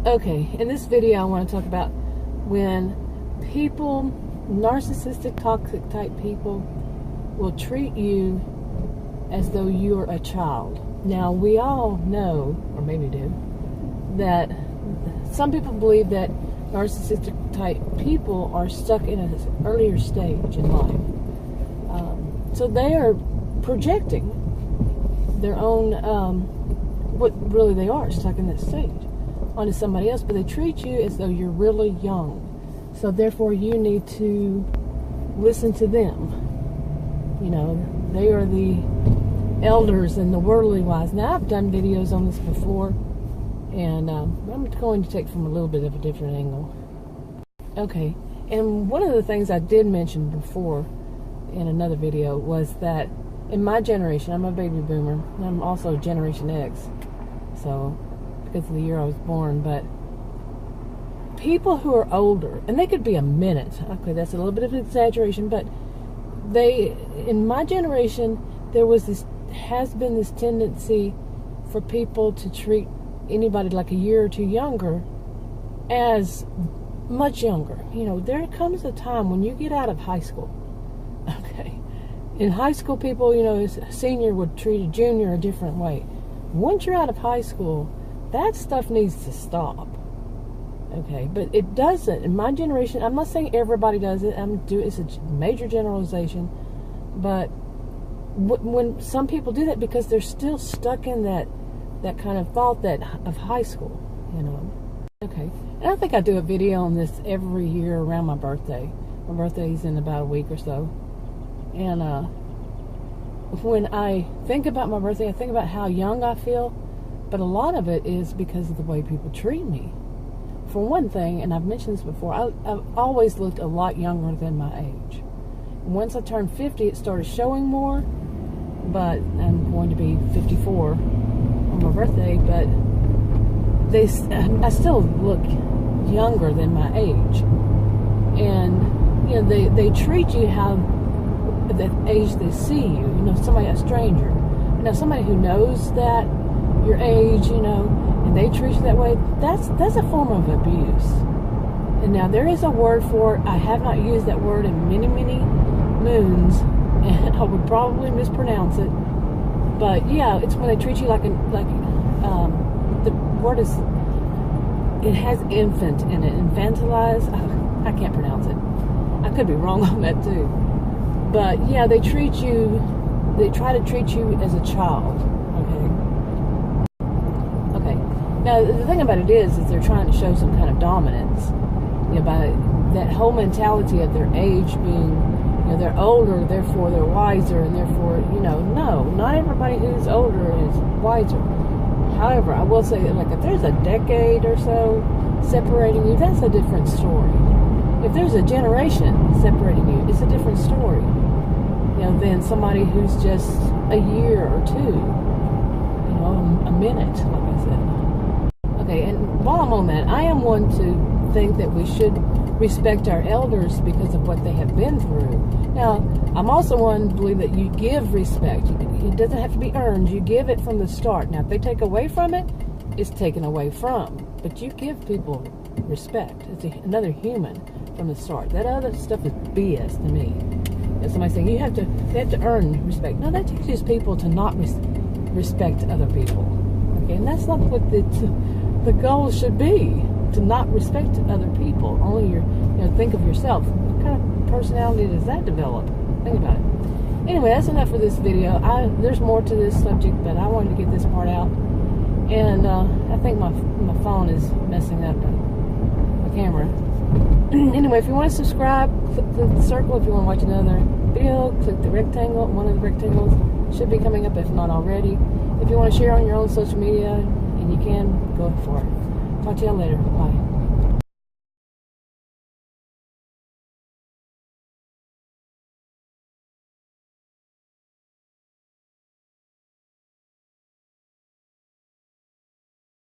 Okay, in this video I want to talk about when people, narcissistic, toxic type people, will treat you as though you're a child. Now, we all know, or maybe do, that some people believe that narcissistic type people are stuck in an earlier stage in life. So they are projecting their own, what really they are, stuck in that stage, onto somebody else, but they treat you as though you're really young. So therefore you need to listen to them. You know, they are the elders and the worldly wise. Now, I've done videos on this before, and I'm going to take from a little bit of a different angle. Okay, and one of the things I did mention before in another video was that in my generation, I'm a baby boomer, and I'm also Generation X, so because of the year I was born, but people who are older, and they could be a minute, okay, that's a little bit of an exaggeration, but they, in my generation, has been this tendency for people to treat anybody like a year or two younger as much younger. You know, there comes a time when you get out of high school, okay, in high school people, you know, a senior would treat a junior a different way. Once you're out of high school, that stuff needs to stop. Okay, but it doesn't. In my generation, I'm not saying everybody does it. It's a major generalization, but when some people do that because they're still stuck in that kind of thought of high school, you know. Okay, and I think I do a video on this every year around my birthday. My birthday's in about a week or so, and when I think about my birthday, I think about how young I feel, but a lot of it is because of the way people treat me. For one thing, and I've mentioned this before, I've always looked a lot younger than my age. Once I turned 50, it started showing more, but I'm going to be 54 on my birthday, but I still look younger than my age. And, you know, they treat you how the age they see you. You know, somebody, a stranger. Now, somebody who knows that your age, you know, and they treat you that way, that's a form of abuse. And now there is a word for it. I have not used that word in many, many moons, and I would probably mispronounce it. But yeah, it's when they treat you like the word is, it has infant in it. Infantilize? I can't pronounce it. I could be wrong on that too. But yeah, they try to treat you as a child. Okay. Now, the thing about it is they're trying to show some kind of dominance, you know, by that whole mentality of their age being, you know, they're older, therefore they're wiser, and therefore, you know, no, not everybody who's older is wiser. However, I will say that, like, if there's a decade or so separating you, that's a different story. If there's a generation separating you, it's a different story, you know, than somebody who's just a year or two, you know, a minute, like I said. Okay, and while I'm on that, I am one to think that we should respect our elders because of what they have been through. Now, I'm also one to believe that you give respect. It doesn't have to be earned. You give it from the start. Now, if they take away from it, it's taken away from. But you give people respect. It's another human from the start. That other stuff is BS to me. If somebody's saying they have to earn respect. No, that teaches people to not respect other people. Okay, and that's not what the goal should be. To not respect other people. Only think of yourself. What kind of personality does that develop? Think about it. Anyway, that's enough for this video. There's more to this subject, but I wanted to get this part out. And I think my phone is messing up the camera. Anyway, if you want to subscribe, click the circle. If you want to watch another video, click the rectangle. One of the rectangles should be coming up if not already. If you want to share on your own social media, and you can, go for it. Talk to y'all later. Bye.